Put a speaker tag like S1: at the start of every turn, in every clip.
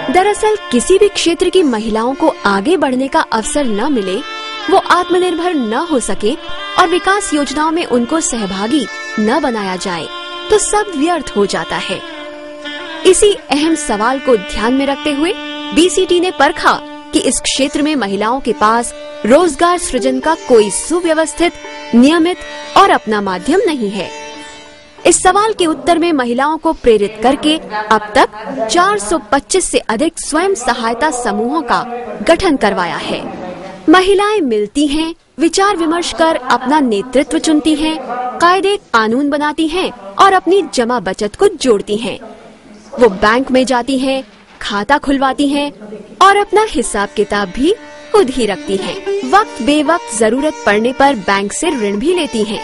S1: दरअसल किसी भी क्षेत्र की महिलाओं को आगे बढ़ने का अवसर न मिले, वो आत्मनिर्भर न हो सके और विकास योजनाओं में उनको सहभागी न बनाया जाए तो सब व्यर्थ हो जाता है। इसी अहम सवाल को ध्यान में रखते हुए बीसीटी ने परखा कि इस क्षेत्र में महिलाओं के पास रोजगार सृजन का कोई सुव्यवस्थित, नियमित और अपना माध्यम नहीं है। इस सवाल के उत्तर में महिलाओं को प्रेरित करके अब तक 425 से अधिक स्वयं सहायता समूहों का गठन करवाया है। महिलाएं मिलती हैं, विचार विमर्श कर अपना नेतृत्व चुनती हैं, कायदे कानून बनाती हैं और अपनी जमा बचत को जोड़ती हैं। वो बैंक में जाती हैं, खाता खुलवाती हैं और अपना हिसाब किताब भी खुद ही रखती हैं। वक्त बेवक्त जरूरत पड़ने पर बैंक से ऋण भी लेती हैं।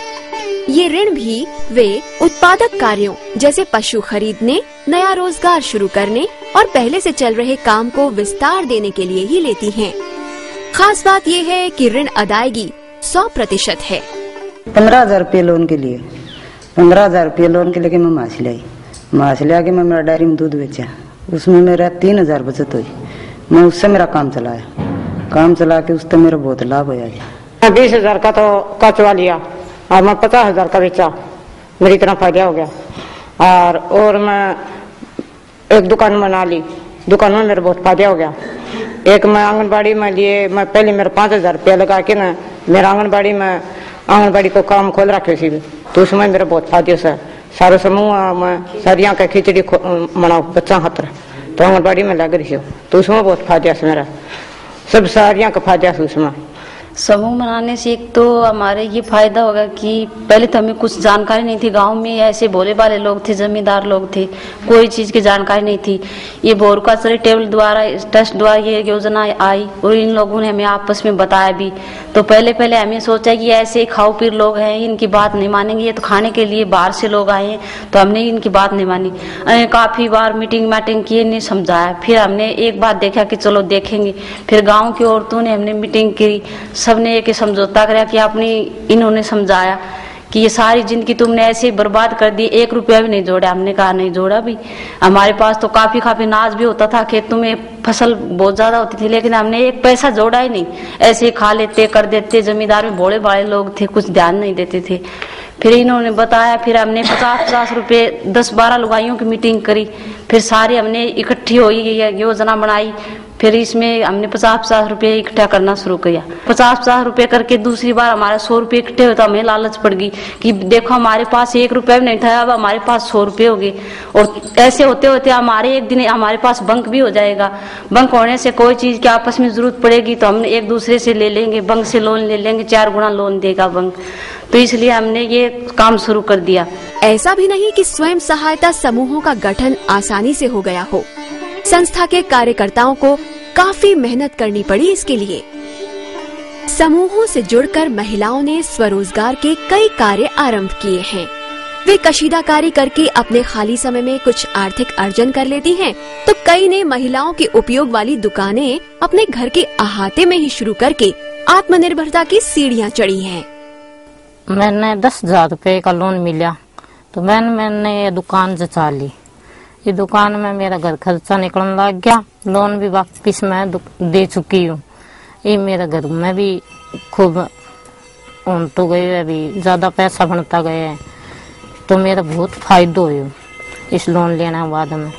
S1: ये ऋण भी वे उत्पादक कार्यों जैसे पशु खरीदने, नया रोजगार शुरू करने और पहले से चल रहे काम को विस्तार देने के लिए ही लेती हैं। खास बात ये है कि ऋण अदायगी 100% है।
S2: 15,000 रुपये लोन के लिए 15,000 रुपये लोन के लिए मैं माछ लिया कि मैं मेरा डेयरी में दूध बेचा, उसमें मेरा 3,000 बचत हुई। मैं उससे मेरा काम चला के उससे मेरा बहुत लाभ हो गया।
S3: 20,000 का तो कचवा लिया और मैं 50,000 का बेचा, मेरी इतना फायदा हो गया। और मैं एक दुकान बना ली, दुकान में मेरा बहुत फायदा हो गया। एक मैं आंगनबाड़ी में लिए, मैं पहले मेरा 5,000 रुपया लगा के ना मेरा आंगनबाड़ी को काम खोल रखे सी, तो उसमें मेरा बहुत फायदा से सारे समूह में सरिया का खिचड़ी मनाओ बच्चा खातर, तो आंगनबाड़ी में लग रही हो, तो उसमें बहुत फायदा से मेरा सब सारिया का फायदा से उसमें।
S4: समूह बनाने से एक तो हमारे ये फायदा होगा कि पहले तो हमें कुछ जानकारी नहीं थी। गांव में ऐसे भोले भाले लोग थे, जमींदार लोग थे, कोई चीज़ की जानकारी नहीं थी। ये बोरका चैरिटेबल द्वारा, ट्रस्ट द्वारा ये योजना आई और इन लोगों ने हमें आपस में बताया भी। तो पहले हमें सोचा कि ऐसे खाओ पीर लोग हैं, इनकी बात नहीं मानेंगे, ये तो खाने के लिए बाहर से लोग आए हैं, तो हमने इनकी बात नहीं मानी। काफ़ी बार मीटिंग की, इन्हें समझाया। फिर हमने एक बात देखा कि चलो देखेंगे। फिर गाँव की औरतों ने हमने मीटिंग की, सबने एक समझौता कराया कि आपने इन्होंने समझाया कि ये सारी जिंदगी तुमने ऐसे बर्बाद कर दी, 1 रुपया भी नहीं जोड़ा। हमने कहा नहीं जोड़ा भी, हमारे पास तो काफी नाज भी होता था, खेतों में फसल बहुत ज्यादा होती थी, लेकिन हमने 1 पैसा जोड़ा ही नहीं। ऐसे खा लेते, कर देते। जमींदार में भोले भाले लोग थे, कुछ ध्यान नहीं देते थे। फिर इन्होंने बताया, फिर हमने 50-50 रुपये 10-12 लुगाइयों की मीटिंग करी। फिर सारे हमने इकट्ठी हुई योजना बनाई। फिर इसमें हमने 50-50 रुपये इकट्ठा करना शुरू किया। 50-50 रुपये करके दूसरी बार हमारा 100 रुपये इकट्ठे हुए, तो हमें लालच पड़ गई कि देखो हमारे पास 1 रुपया भी नहीं था, अब हमारे पास 100 रुपये हो गए। और ऐसे होते होते हमारे एक दिन हमारे पास बैंक भी हो जाएगा। बैंक होने से कोई चीज़ की आपस में जरूरत पड़ेगी तो हम एक दूसरे से ले लेंगे, बैंक से लोन ले लेंगे, 4 गुना लोन देगा बैंक। तो इसलिए हमने ये काम शुरू कर दिया।
S1: ऐसा भी नहीं कि स्वयं सहायता समूहों का गठन आसानी से हो गया हो। संस्था के कार्यकर्ताओं को काफी मेहनत करनी पड़ी इसके लिए। समूहों से जुड़कर महिलाओं ने स्वरोजगार के कई कार्य आरंभ किए हैं। वे कशीदाकारी करके अपने खाली समय में कुछ आर्थिक अर्जन कर लेती हैं, तो कई ने महिलाओं के उपयोग वाली दुकानें अपने घर के अहाते में ही शुरू करके आत्मनिर्भरता की सीढ़ियां चढ़ी हैं।
S5: मैंने 10,000 रुपये का लोन मिला तो मैंने ये दुकान जचा ली। ये दुकान में मेरा घर खर्चा निकलने लग गया, लोन भी वापिस मैं दे चुकी हूँ। ये मेरा घर में भी खूब उन तो गए, अभी ज़्यादा पैसा बनता गया है, तो मेरा बहुत फायदा हुआ इस लोन लेने के बाद में।